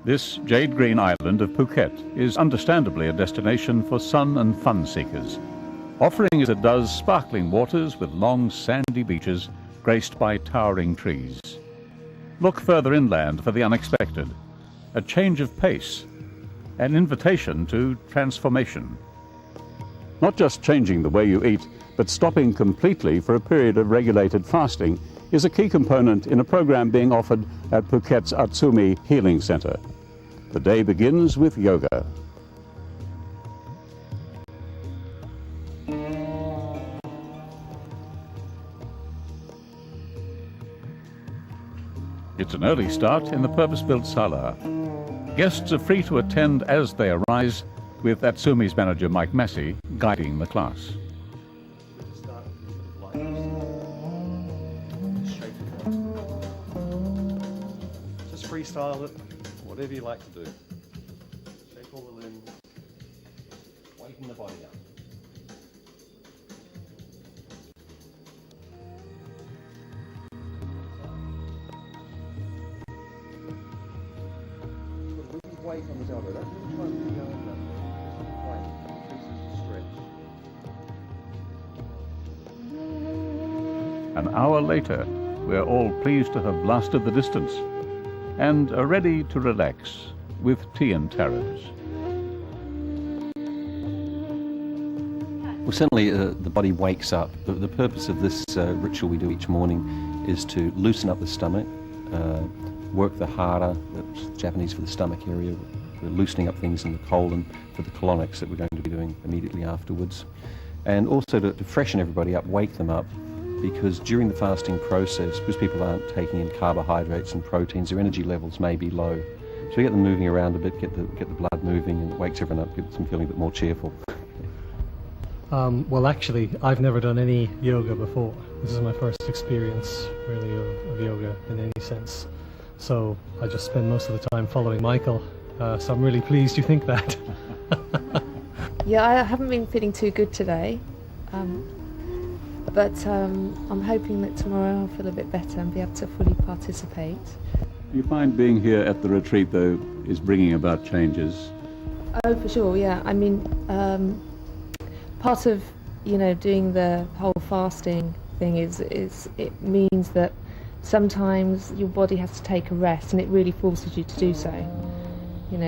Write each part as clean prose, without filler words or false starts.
This jade green island of Phuket is understandably a destination for sun and fun seekers, offering as it does sparkling waters with long sandy beaches graced by towering trees. Look further inland for the unexpected, a change of pace, an invitation to transformation. Not just changing the way you eat, but stopping completely for a period of regulated fasting is a key component in a program being offered at Phuket's Atsumi Healing Centre. The day begins with yoga. It's an early start in the purpose-built sala. Guests are free to attend as they arise, with Atsumi's manager Mike Massey guiding the class. Just freestyle it, whatever you like to do. Shake all the limbs, waking the body up. Weight on the elbow. That's really trying to go in that weight. Increases the stretch. An hour later, we're all pleased to have blasted the distance and are ready to relax with tea and taros. Well, certainly the body wakes up. The purpose of this ritual we do each morning is to loosen up the stomach, work the hara, that's Japanese for the stomach area. We're loosening up things in the colon for the colonics that we're going to be doing immediately afterwards. And also to freshen everybody up, wake them up, because during the fasting process, because people aren't taking in carbohydrates and proteins, their energy levels may be low. So we get them moving around a bit, get the blood moving, and it wakes everyone up, gets them feeling a bit more cheerful. Well, actually, I've never done any yoga before. This is my first experience, really, of yoga in any sense. So I just spend most of the time following Michael, so I'm really pleased you think that. Yeah, I haven't been feeling too good today, but I'm hoping that tomorrow I'll feel a bit better and be able to fully participate. You find being here at the retreat, though, is bringing about changes? Oh, for sure, yeah. I mean, part of, doing the whole fasting thing is it means that sometimes your body has to take a rest, and it really forces you to do so.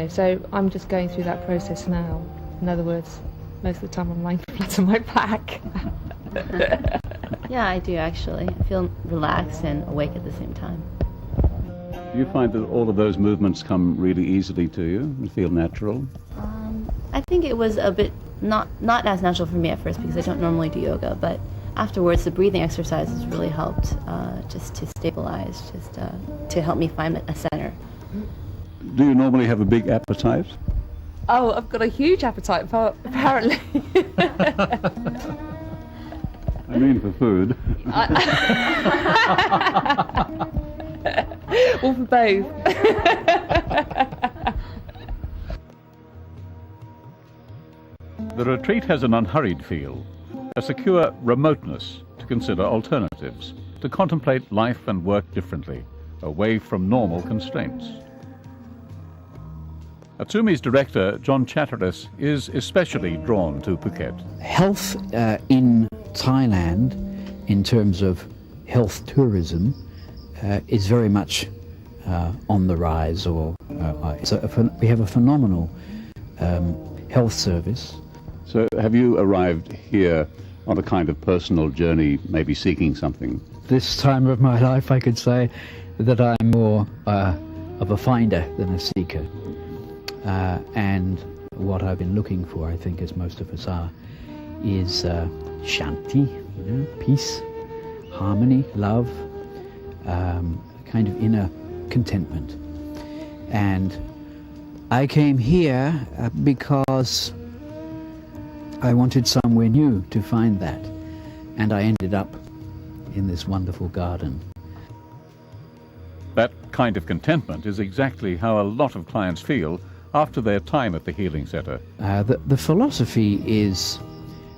So I'm just going through that process now. In other words, most of the time I'm lying flat on my back. Yeah, I do actually. I feel relaxed and awake at the same time. Do you find that all of those movements come really easily to you and feel natural? I think it was a bit not as natural for me at first because I don't normally do yoga, but afterwards the breathing exercises really helped just to stabilize, just to help me find a center. Do you normally have a big appetite? Oh, I've got a huge appetite, apparently. I mean for food. Or for both. The retreat has an unhurried feel, a secure remoteness to consider alternatives, to contemplate life and work differently, away from normal constraints. Atsumi's director, John Chatteris, is especially drawn to Phuket. Health in Thailand, in terms of health tourism, is very much on the rise. So we have a phenomenal health service. So have you arrived here on a kind of personal journey, maybe seeking something? This time of my life, I could say that I'm more of a finder than a seeker. And what I've been looking for, I think, as most of us are, is shanti, peace, harmony, love, kind of inner contentment. And I came here because I wanted somewhere new to find that, and I ended up in this wonderful garden. That kind of contentment is exactly how a lot of clients feel after their time at the healing centre. The philosophy is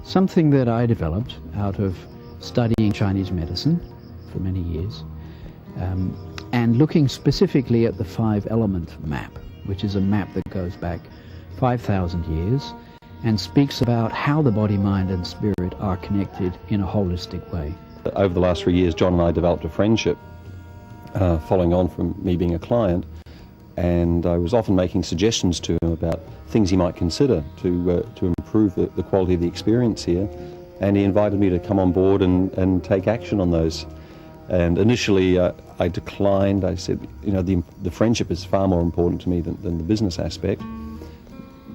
something that I developed out of studying Chinese medicine for many years, and looking specifically at the 5-element map, which is a map that goes back 5,000 years and speaks about how the body, mind and spirit are connected in a holistic way. Over the last 3 years, John and I developed a friendship following on from me being a client, and I was often making suggestions to him about things he might consider to improve the quality of the experience here, and he invited me to come on board and take action on those. And initially I declined. I said, you know, the friendship is far more important to me than the business aspect.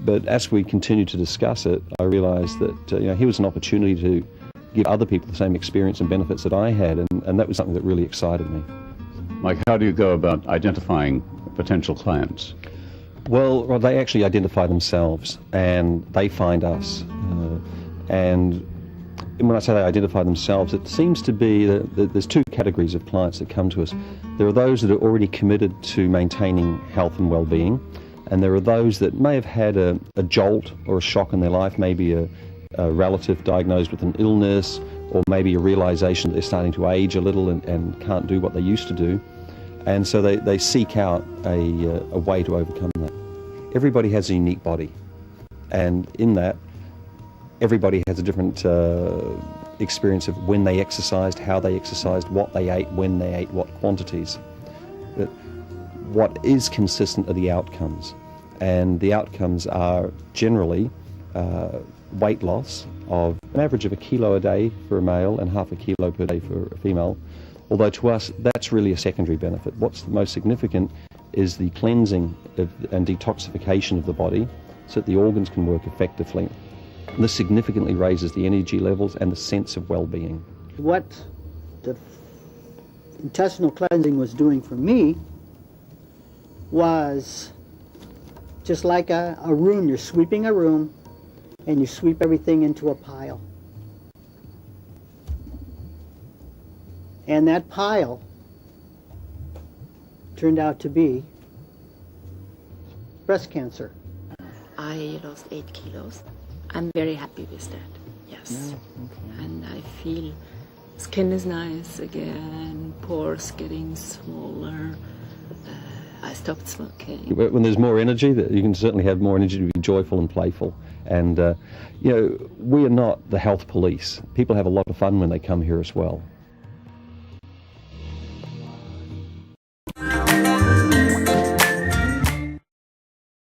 But as we continued to discuss it, I realised that you know, here was an opportunity to give other people the same experience and benefits that I had, and that was something that really excited me. Mike, how do you go about identifying potential clients? Well, they actually identify themselves, and they find us. And when I say they identify themselves, it seems to be that there's two categories of clients that come to us. There are those that are already committed to maintaining health and well-being, and there are those that may have had a jolt or a shock in their life, maybe a relative diagnosed with an illness, or maybe a realization that they're starting to age a little and can't do what they used to do. And so they seek out a way to overcome that. Everybody has a unique body, and in that, everybody has a different experience of when they exercised, how they exercised, what they ate, when they ate, what quantities. But what is consistent are the outcomes, and the outcomes are generally weight loss of an average of 1 kilo a day for a male and half a kilo per day for a female, although to us that's really a secondary benefit. What's the most significant is the cleansing and detoxification of the body so that the organs can work effectively. This significantly raises the energy levels and the sense of well-being. What the intestinal cleansing was doing for me was just like a room. You're sweeping a room and you sweep everything into a pile. And that pile turned out to be breast cancer. I lost 8 kilos. I'm very happy with that, yes. Yeah, okay. And I feel skin is nice again, pores getting smaller. I stopped smoking. When there's more energy, you can certainly have more energy to be joyful and playful. And, you know, we are not the health police. People have a lot of fun when they come here as well.